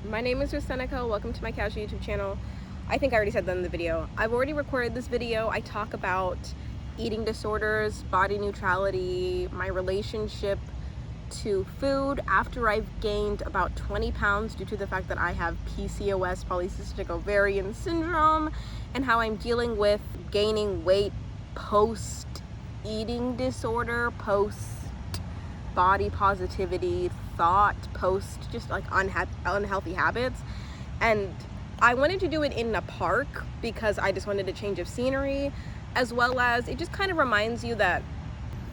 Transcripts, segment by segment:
My name is Seneca. Welcome to my casual YouTube channel. I think I already said that in the video. I've already recorded this video. I talk about eating disorders, body neutrality, my relationship to food after I've gained about 20 pounds due to the fact that I have PCOS, polycystic ovarian syndrome, and how I'm dealing with gaining weight post eating disorder, post body positivity thought, post just like unhealthy habits. And I wanted to do it in a park because I just wanted a change of scenery, as well as it just kind of reminds you that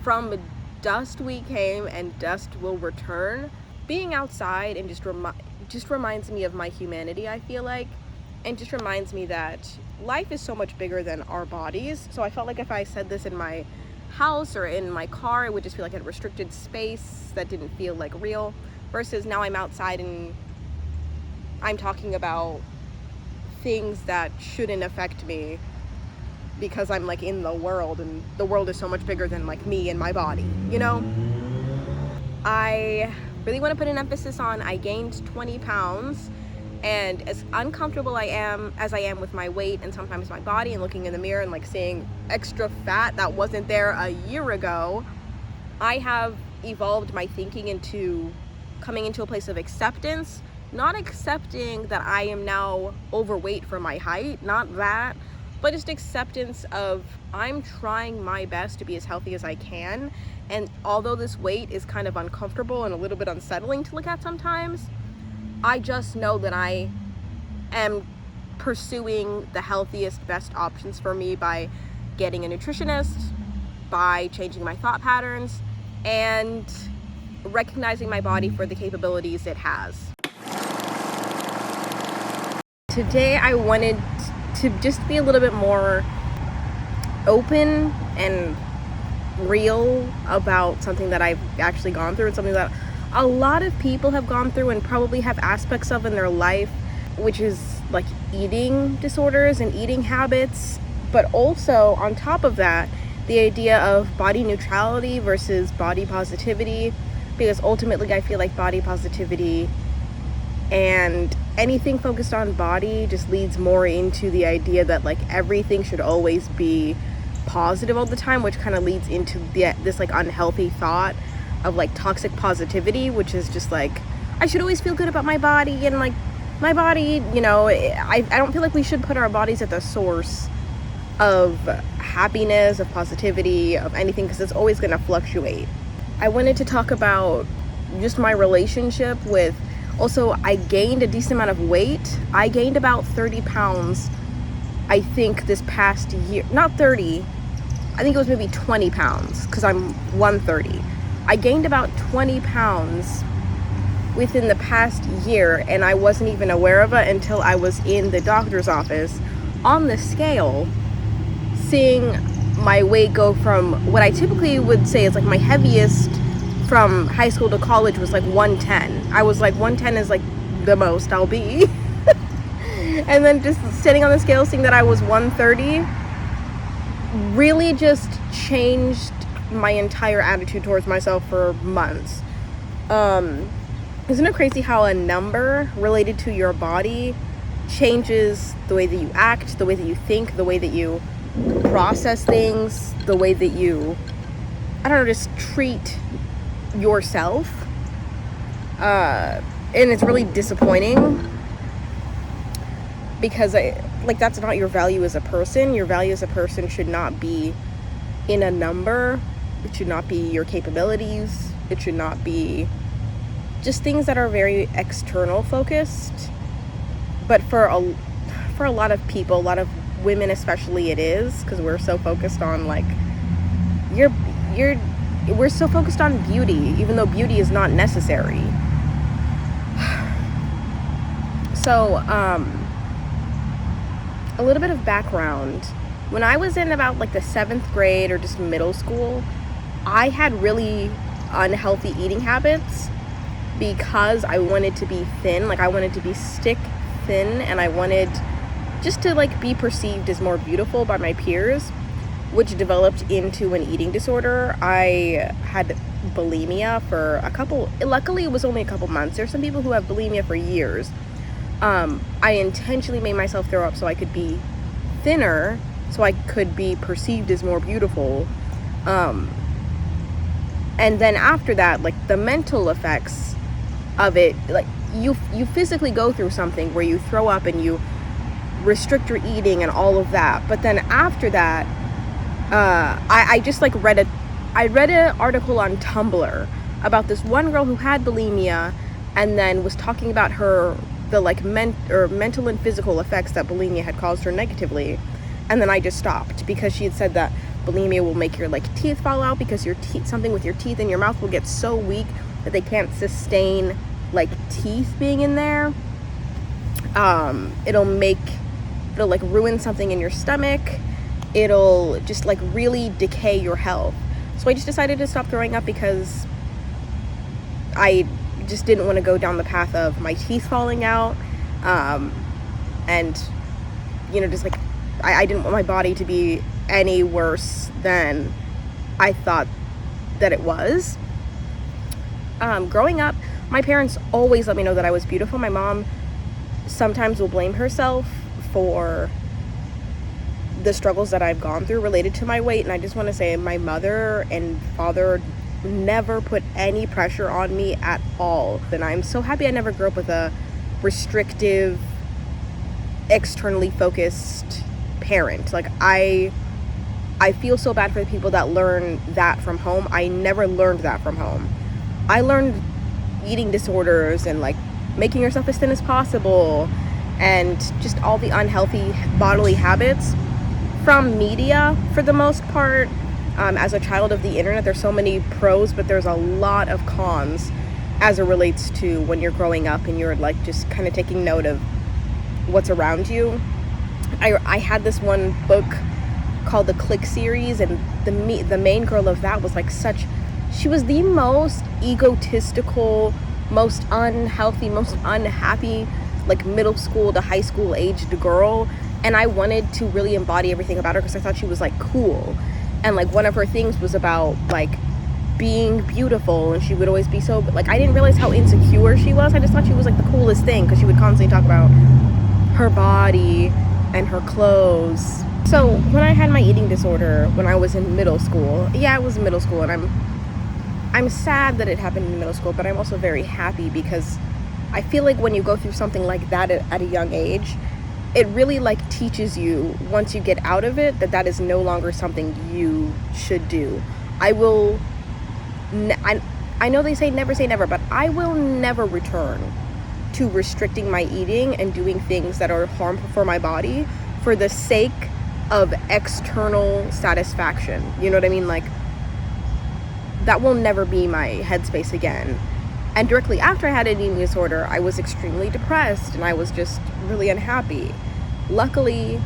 from dust we came and dust will return. Being outside and just reminds me of my humanity, I feel like, and just reminds me that life is so much bigger than our bodies. So I felt like if I said this in my house or in my car, it would just feel like a restricted space that didn't feel like real, versus now I'm outside and I'm talking about things that shouldn't affect me because I'm like in the world, and the world is so much bigger than like me and my body, you know? I really want to put an emphasis on I gained 20 pounds, and as uncomfortable as I am with my weight and sometimes my body, and looking in the mirror and like seeing extra fat that wasn't there a year ago, I have evolved my thinking into coming into a place of acceptance. Not accepting that I am now overweight for my height, not that, but just acceptance of I'm trying my best to be as healthy as I can. And although this weight is kind of uncomfortable and a little bit unsettling to look at sometimes, I just know that I am pursuing the healthiest, best options for me by getting a nutritionist, by changing my thought patterns, and recognizing my body for the capabilities it has. Today I wanted to just be a little bit more open and real about something that I've actually gone through, and something that a lot of people have gone through and probably have aspects of in their life, which is like eating disorders and eating habits. But also on top of that, the idea of body neutrality versus body positivity, because ultimately I feel like body positivity and anything focused on body just leads more into the idea that like everything should always be positive all the time, which kind of leads into this like unhealthy thought of like toxic positivity, which is just like I should always feel good about my body, and like my body, you know, I don't feel like we should put our bodies at the source of happiness, of positivity, of anything, because it's always going to fluctuate. I wanted to talk about just my relationship with, also I gained a decent amount of weight. I gained about 30 pounds, I think, this past year. Not 30, I think it was maybe 20 pounds because I'm 130. I gained about 20 pounds within the past year, and I wasn't even aware of it until I was in the doctor's office on the scale, seeing my weight go from what I typically would say is like my heaviest from high school to college was like 110. I was like 110 is like the most I'll be. And then just sitting on the scale, seeing that I was 130 really just changed my entire attitude towards myself for months. Isn't it crazy how a number related to your body changes the way that you act, the way that you think, the way that you process things, the way that you, I don't know, just treat yourself. And it's really disappointing because that's not your value as a person. Your value as a person should not be in a number. It should not be your capabilities. It should not be just things that are very external focused. But for a lot of people, a lot of women especially, it is, because we're so focused on like we're so focused on beauty, even though beauty is not necessary. So a little bit of background. When I was in about like the 7th grade or just middle school, I had really unhealthy eating habits because I wanted to be thin. Like I wanted to be stick thin, and I wanted just to like be perceived as more beautiful by my peers, which developed into an eating disorder. I had bulimia for luckily it was only a couple months. There's some people who have bulimia for years, I intentionally made myself throw up so I could be thinner, so I could be perceived as more beautiful. And then after that, like, the mental effects of it, like, you physically go through something where you throw up and you restrict your eating and all of that. But then after that, I just like read an article on Tumblr about this one girl who had bulimia, and then was talking about the like mental and physical effects that bulimia had caused her negatively. And then I just stopped, because she had said that bulimia will make your like teeth fall out, because your teeth, something with your teeth in your mouth will get so weak that they can't sustain like teeth being in there. It'll like ruin something in your stomach. It'll just like really decay your health. So I just decided to stop throwing up, because I just didn't want to go down the path of my teeth falling out. And just like I didn't want my body to be any worse than I thought that it was. Growing up, my parents always let me know that I was beautiful. My mom sometimes will blame herself for the struggles that I've gone through related to my weight, and I just want to say my mother and father never put any pressure on me at all. And I'm so happy I never grew up with a restrictive, externally focused parent. Like, I feel so bad for the people that learn that from home. I never learned that from home. I learned eating disorders and like making yourself as thin as possible and just all the unhealthy bodily habits from media for the most part. As a child of the internet, there's so many pros, but there's a lot of cons as it relates to when you're growing up and you're like just kind of taking note of what's around you. I had this one book called the Click series, and the main girl of that was like she was the most egotistical, most unhealthy, most unhappy, like middle school to high school aged girl. And I wanted to really embody everything about her, because I thought she was like cool. And like one of her things was about like being beautiful, and she would always be so like, I didn't realize how insecure she was. I just thought she was like the coolest thing, because she would constantly talk about her body and her clothes. So when I had my eating disorder when I was in middle school, yeah, it was middle school, and I'm sad that it happened in middle school, but I'm also very happy, because I feel like when you go through something like that at a young age, it really like teaches you, once you get out of it, that is no longer something you should do. I know they say never, but I will never return to restricting my eating and doing things that are harmful for my body for the sake of external satisfaction. You know what I mean? Like, that will never be my headspace again. And directly after I had an eating disorder, I was extremely depressed and I was just really unhappy. Luckily,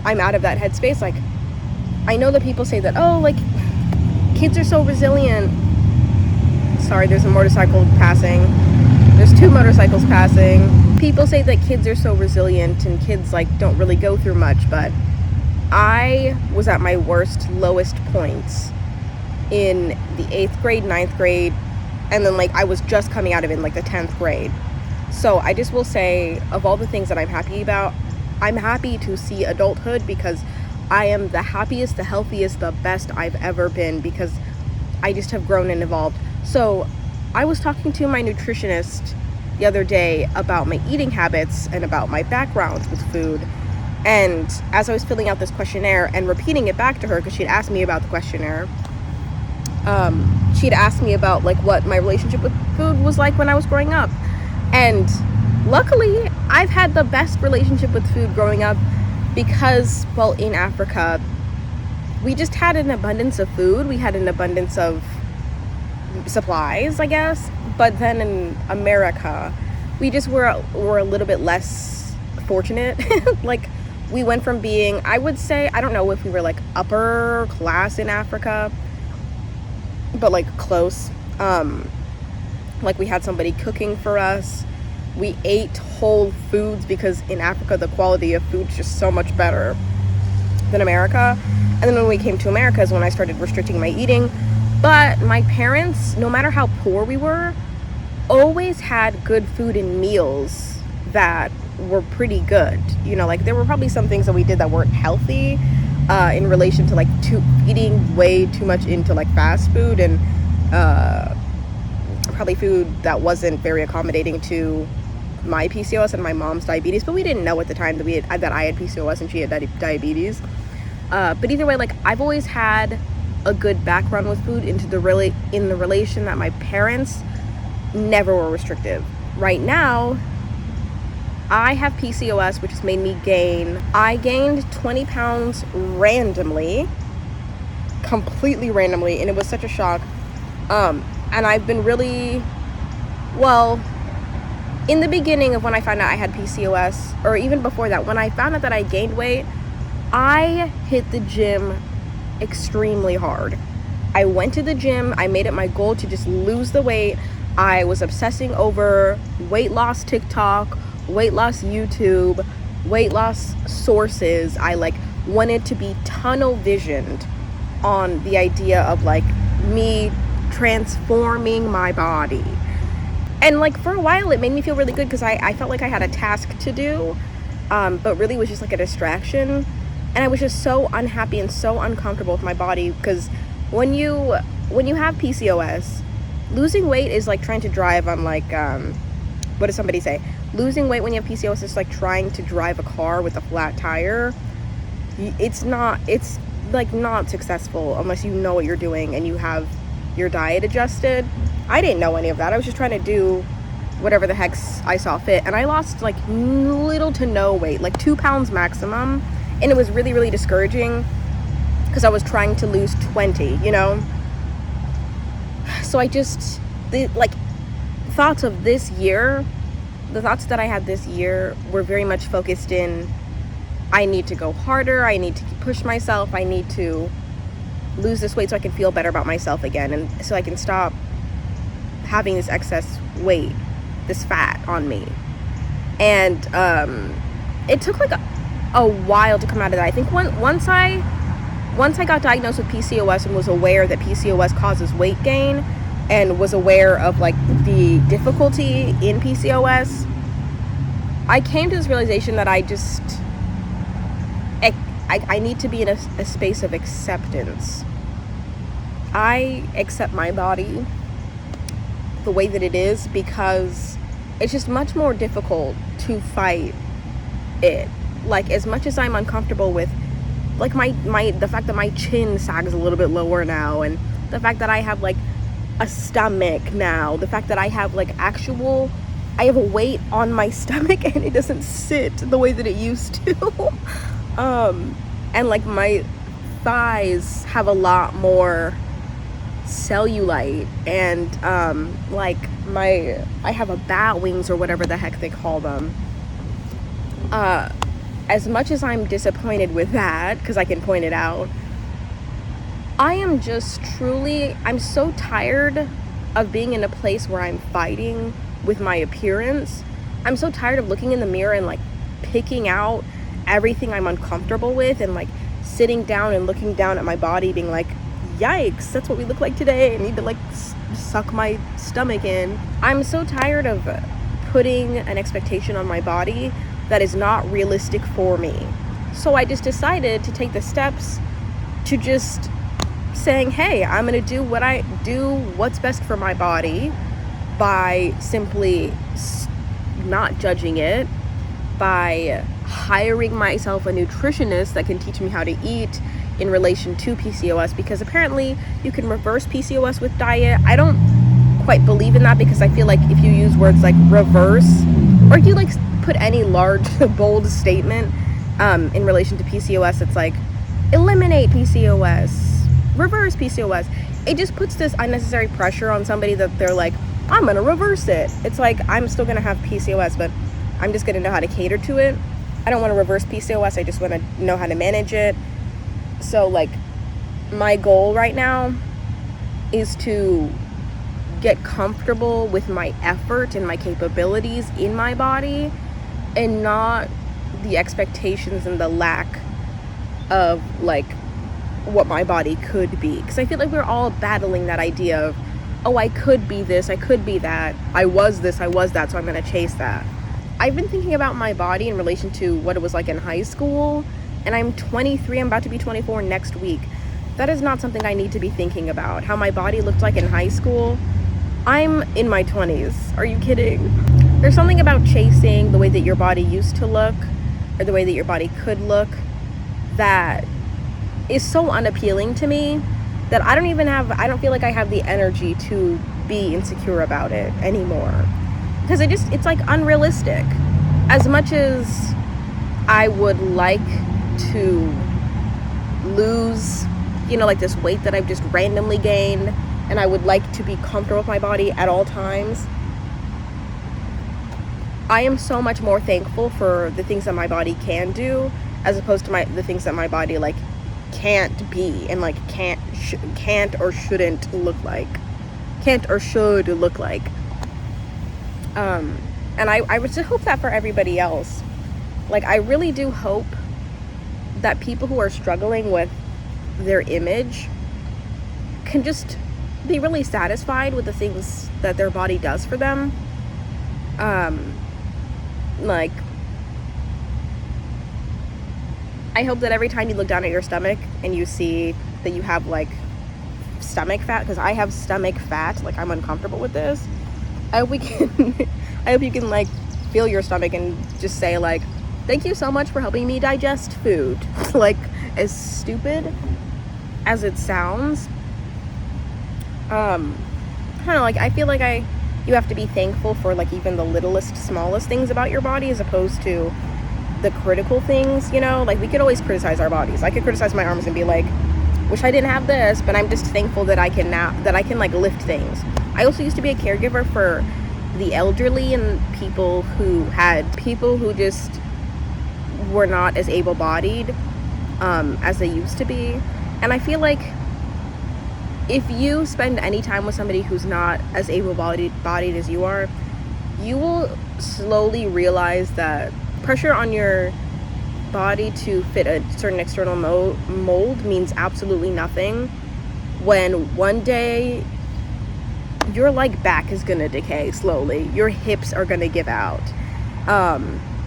I'm out of that headspace. Like, I know that people say that, oh, like, kids are so resilient. Sorry, there's a motorcycle passing. There's 2 motorcycles passing. People say that kids are so resilient and kids, like, don't really go through much, but I was at my worst, lowest points in the 8th grade, 9th grade, and then like I was just coming out of it in like the 10th grade. So I just will say, of all the things that I'm happy about, I'm happy to see adulthood, because I am the happiest, the healthiest, the best I've ever been, because I just have grown and evolved. So I was talking to my nutritionist the other day about my eating habits and about my background with food. And as I was filling out this questionnaire and repeating it back to her, because she'd asked me about the questionnaire, she'd asked me about like what my relationship with food was like when I was growing up. And luckily, I've had the best relationship with food growing up, because, well, in Africa, we just had an abundance of food. We had an abundance of supplies, I guess. But then in America, we just were a little bit less fortunate. Like, we went from being, I would say, I don't know if we were like upper class in Africa, but like close. Like, we had somebody cooking for us. We ate whole foods, because in Africa the quality of food is just so much better than America. And then when we came to America is when I started restricting my eating. But my parents, no matter how poor we were, always had good food and meals that were pretty good. You know, like there were probably some things that we did that weren't healthy in relation to like eating way too much into like fast food and probably food that wasn't very accommodating to my PCOS and my mom's diabetes, but we didn't know at the time that I had PCOS and she had diabetes. But either way, like I've always had a good background with food in the relation that my parents never were restrictive. Right now, I have PCOS, which has made me I gained 20 pounds randomly, completely randomly, and it was such a shock. And I've been really, well, in the beginning of when I found out I had PCOS, or even before that, when I found out that I gained weight, I hit the gym extremely hard. I went to the gym. I made it my goal to just lose the weight. I was obsessing over weight loss TikTok, weight loss YouTube, weight loss sources. I like wanted to be tunnel visioned on the idea of like me transforming my body. And like for a while it made me feel really good because I felt like I had a task to do, but really was just like a distraction. And I was just so unhappy and so uncomfortable with my body because when you have PCOS, losing weight is like trying to drive on like what does somebody say? Losing weight when you have PCOS is like trying to drive a car with a flat tire. It's like not successful unless you know what you're doing and you have your diet adjusted. I didn't know any of that. I was just trying to do whatever the heck I saw fit, and I lost like little to no weight, like 2 pounds maximum, and it was really, really discouraging because I was trying to lose 20, you know. So the thoughts of this year, the thoughts that I had this year were very much focused in, I need to go harder, I need to push myself, I need to lose this weight so I can feel better about myself again, and so I can stop having this excess weight, this fat on me. And it took like a while to come out of that. I think once I got diagnosed with PCOS and was aware that PCOS causes weight gain and was aware of like the difficulty in PCOS, I came to this realization that I need to be in a space of acceptance. I accept my body the way that it is because it's just much more difficult to fight it. Like as much as I'm uncomfortable with like the fact that my chin sags a little bit lower now, and the fact that I have like a stomach now, the fact that I have like I have a weight on my stomach and it doesn't sit the way that it used to. And like my thighs have a lot more cellulite, and like I have a bat wings or whatever the heck they call them. As much as I'm disappointed with that, because I can point it out, I am just I'm so tired of being in a place where I'm fighting with my appearance. I'm so tired of looking in the mirror and like picking out everything I'm uncomfortable with and like sitting down and looking down at my body being like, yikes, that's what we look like today. I need to like suck my stomach in. I'm so tired of putting an expectation on my body that is not realistic for me. So I just decided to take the steps to just saying, hey, I'm gonna do what's best for my body by simply not judging it, by hiring myself a nutritionist that can teach me how to eat in relation to PCOS, because apparently you can reverse PCOS with diet. I don't quite believe in that, because I feel like if you use words like reverse, or if you like put any large bold statement in relation to PCOS, it's like eliminate PCOS, reverse PCOS, it just puts this unnecessary pressure on somebody that they're like, I'm gonna reverse it. It's like, I'm still gonna have PCOS, but I'm just gonna know how to cater to it. I don't want to reverse PCOS, I just want to know how to manage it. So like my goal right now is to get comfortable with my effort and my capabilities in my body, and not the expectations and the lack of like what my body could be, because I feel like we're all battling that idea of, oh, I could be this, I could be that, I was this, I was that, so I'm gonna chase that. I've been thinking about my body in relation to what it was like in high school, and I'm 23, I'm about to be 24 next week. That is not something I need to be thinking about. How my body looked like in high school. I'm in my 20s. Are you kidding? There's something about chasing the way that your body used to look, or the way that your body could look, that is so unappealing to me that I don't feel like I have the energy to be insecure about it anymore. Because it's like unrealistic. As much as I would like to lose, like this weight that I've just randomly gained, and I would like to be comfortable with my body at all times, I am so much more thankful for the things that my body can do, as opposed to the things that my body like can't be, and like can't or shouldn't look like, can't or should look like. And I would just hope that for everybody else. Like, I really do hope that people who are struggling with their image can just be really satisfied with the things that their body does for them. Like, I hope that every time you look down at your stomach and you see that you have like stomach fat, because I have stomach fat, like I'm uncomfortable with this. I hope you can like feel your stomach and just say like, thank you so much for helping me digest food. Like, as stupid as it sounds, I don't know, like I feel like you have to be thankful for like even the littlest, smallest things about your body, as opposed to the critical things, like we could always criticize our bodies. I could criticize my arms and be like, wish I didn't have this, but I'm just thankful that I can like lift things. I also used to be a caregiver for the elderly and people who just were not as able-bodied as they used to be. And I feel like if you spend any time with somebody who's not as able-bodied as you are, you will slowly realize that pressure on your body to fit a certain external mold means absolutely nothing, when one day your like back is gonna decay slowly, your hips are gonna give out,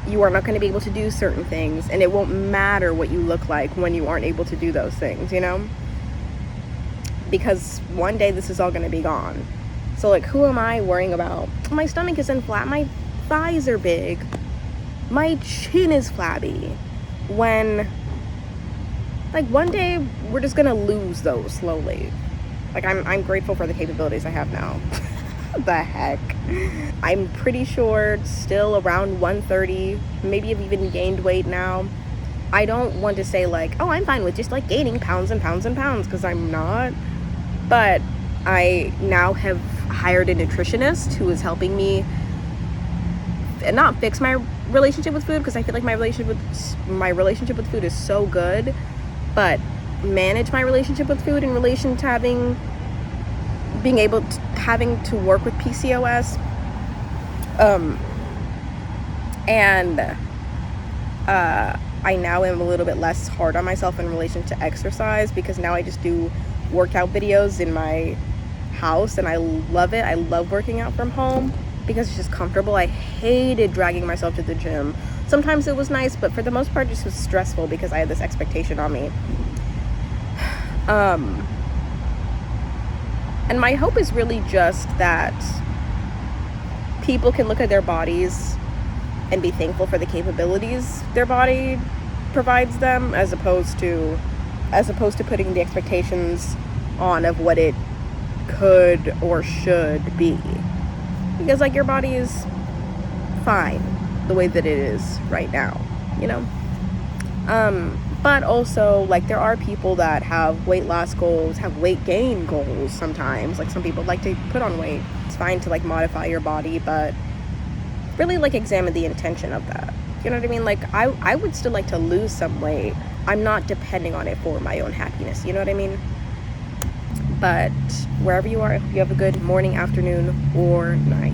you are not going to be able to do certain things, and it won't matter what you look like when you aren't able to do those things, because one day this is all going to be gone. So like, who am I worrying about? My stomach isn't flat, my thighs are big, my chin is flabby, when like one day we're just going to lose those slowly. Like, I'm grateful for the capabilities I have now. The heck, I'm pretty sure still around 130, maybe I've even gained weight now. I don't want to say like, oh, I'm fine with just like gaining pounds and pounds and pounds, because I'm not. But I now have hired a nutritionist who is helping me not fix my relationship with food, because I feel like my relationship with food is so good, but manage my relationship with food in relation to having to work with PCOS, and I now am a little bit less hard on myself in relation to exercise, because now I just do workout videos in my house, and I love it. I love working out from home because it's just comfortable. I hated dragging myself to the gym. Sometimes it was nice, but for the most part it just was stressful because I had this expectation on me. And my hope is really just that people can look at their bodies and be thankful for the capabilities their body provides them, as opposed to putting the expectations on of what it could or should be. Because like, your body is fine the way that it is right now, but also like, there are people that have weight loss goals, have weight gain goals sometimes. Like, some people like to put on weight. It's fine to like modify your body, but really like examine the intention of that. You know what I mean? Like, I would still like to lose some weight. I'm not depending on it for my own happiness, you know what I mean? But wherever you are, I hope you have a good morning, afternoon, or night.